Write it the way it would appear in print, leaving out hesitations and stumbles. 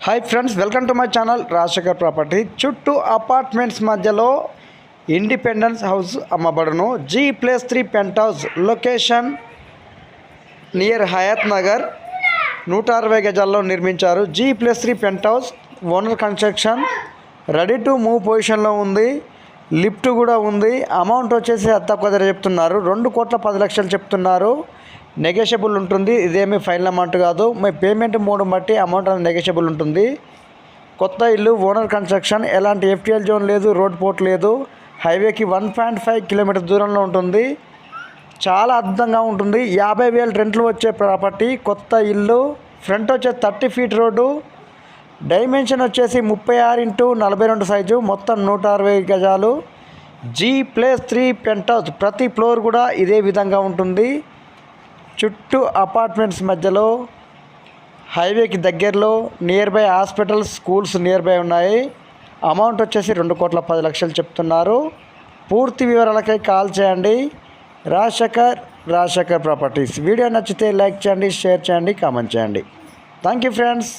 Hi friends, welcome to my channel Rajasekhar property. చుట్టూ apartments మధ్యలో independence house అమ్మబడును. G+3 penthouse, location near Hayath Nagar, 160 గజాల్లో నిర్మించారు. G+3 penthouse, owner construction, ready to move పొజిషన్లో ఉంది. Lift కూడా ఉంది. అమౌంట్ వచ్చేసి తక్కువ ధర చెప్తున్నారు, 2,10,00,000 చెప్తున్నారు. నెగోషియబుల్ ఉంటుంది. ఇదేమీ ఫైనల్ అమౌంట్ కాదు. మీ పేమెంట్ మోడ్ బట్టి అమౌంట్ అనేది నెగోషియబుల్ ఉంటుంది. కొత్త ఇల్లు, ఓనర్ కన్స్ట్రక్షన్, ఎలాంటి FTL జోన్ లేదు, రోడ్ పోర్ట్ లేదు. హైవేకి 1.5 కిలోమీటర్ దూరంలో ఉంటుంది. చాలా అద్భుతంగా ఉంటుంది. 50,000 రెంట్లు వచ్చే ప్రాపర్టీ. కొత్త ఇల్లు. ఫ్రంట్ వచ్చేసి 30 ఫీట్ రోడ్డు. డైమెన్షన్ వచ్చేసి 36x42 సైజు. మొత్తం 160 గజాలు. G+3 pent house. ప్రతి ఫ్లోర్ కూడా ఇదే విధంగా ఉంటుంది. చుట్టూ అపార్ట్మెంట్స్ మధ్యలో, హైవేకి దగ్గరలో, near by hospitals, schools near by ఉన్నాయి. అమౌంట్ వచ్చేసి 2,10,00,000 చెప్తున్నారు. పూర్తి వివరాలకై కాల్ చేయండి. రాజశేఖర్ ప్రాపర్టీస్. వీడియో నచ్చితే లైక్ చేయండి, షేర్ చేయండి, కామెంట్ చేయండి. Thank you friends.